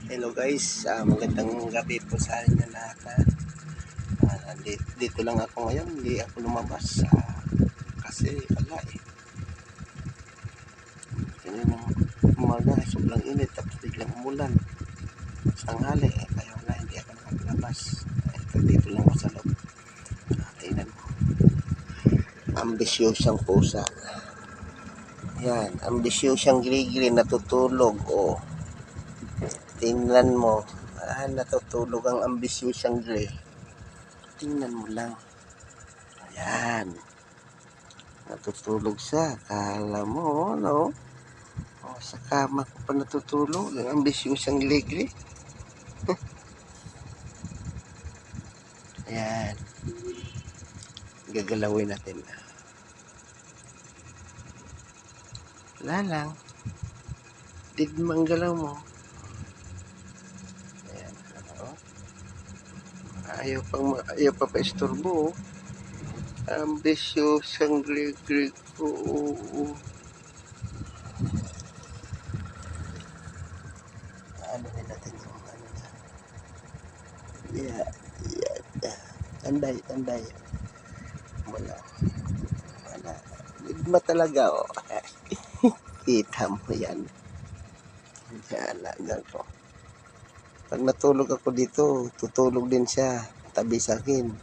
Hello guys, magandang gabi po sa inyo lahat. Dito lang ako ngayon, hindi ako lumabas kasi wala eh. Kaninang umaga, sobrang init tapos biglang umulan. Sanghali kaya wala, hindi ako nakalabas. Dito lang ako sa loob. Tingnan mo. Ambisyosang pusa. Yan, ambisyosang gili-gili natutulog. Oh, tingnan mo. Natutulog ang ambisyosang gili. Tingnan mo lang. Ayan. Natutulog siya. Kala mo, no? O, sa kama ko pa natutulog. Ang ambisyosang ligri. Ayan. Gagalawin natin. Wala lang. Digmang galaw mo. Ayan. Ano? Ayaw pa pa-istorbo. Ambisyosang ligri ko. Ano rin natin yung ano na. Yeah. Tanday. Wala. Digma talaga, oh. Kita mo yan. Alaga ko. Pag natulog ako dito, tutulog din siya. Tabi sa akin.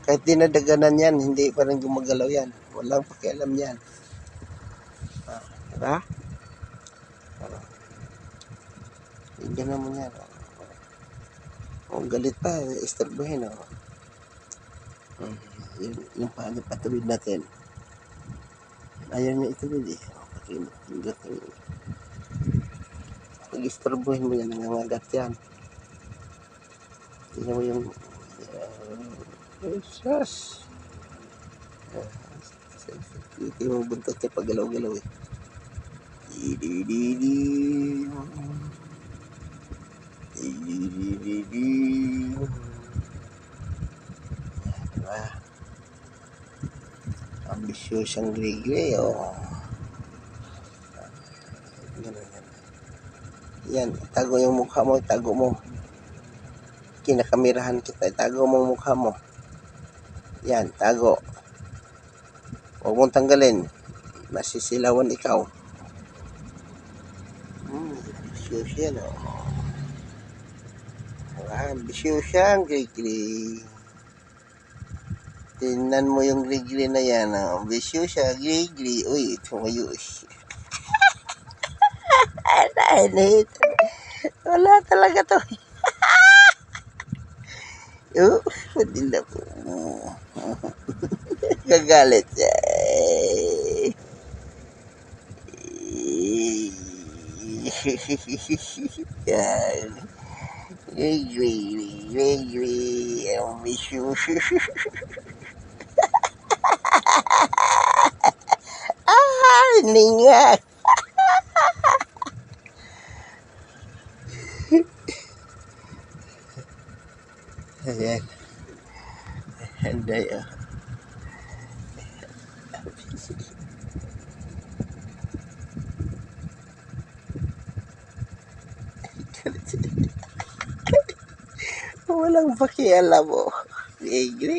Kahit dinadaganan yan, hindi pa rin gumagalaw yan. Walang pakialam yan. Diba? Tignan naman yan. Galit pa. Istorbohin. Yung patuloy natin. Ayaw niya ituloy eh. Pag istorbohin mo yan, nangangagat yan. Tignan mo yung Jesus. Ito yung buntot niya pag galaw-galaw eh. Diba? Ambisyosang gili-gili oh. Yan, itago yung mukha mo, itago mo. Kinakamirahan kita, itago mo yung mukha mo. Yan, tago. Huwag mong tanggalin. Masisilawan ikaw. Ambisyoso yan oh. Ambisyoso ang gili-gili. Tingnan mo yung gili-gili na yan oh. Ambisyoso ang gili-gili. Uy, tumayo eh. Wala talaga to. Madila po. Gagalit siya. Yan. Ambisyoso. Ningat. Ayan. Anday oh. Walang pakialam mo. Gli.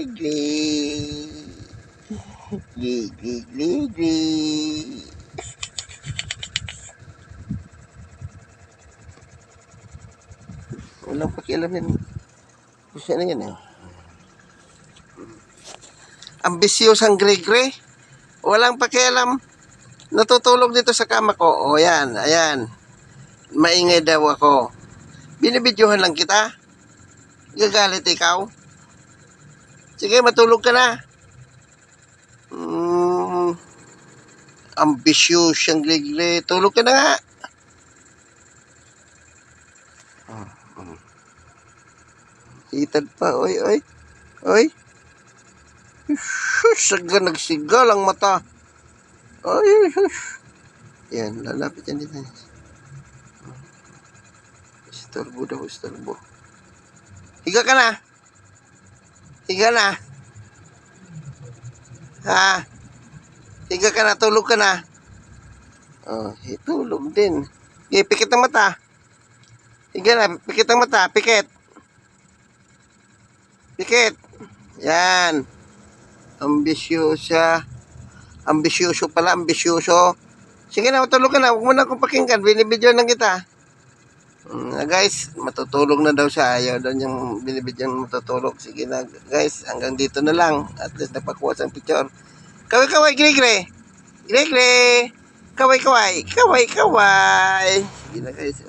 Walang pakialam yan. Gusto na yan eh. Ambisyosang gre-gre. Walang pakialam. Natutulog dito sa kama ko. O yan, ayan. Maingay daw ako. Binibidyohan lang kita. Gagalit ikaw. Sige, matulog ka na. Ambisyosang gre-gre. Tulog ka na nga. Hitad pa. Oy. Saga nagsigal ang mata. Ay. Yan, lalapit yan dito. Istorbo daw, istorbo. Higa ka na. Ha? Higa ka na, tulog ka na. Oh, tulog din. Pikit ang mata. Higa na, pikit ang mata, pikit. Pikit. Yan. Ambisyosa. Ambisyoso pala, ambisyoso. Sige na, matulog ka na. Huwag mo na akong pakinggan. Binibidyo lang kita. Guys, matutulog na daw siya. Ayaw daw niyang binibidyo matutulog. Sige na, guys. Hanggang dito na lang. At least napakuha sa picture. Kaway-kaway, gre-gre. Gre-gre. Kaway-kaway. Kaway-kaway. Sige na, guys.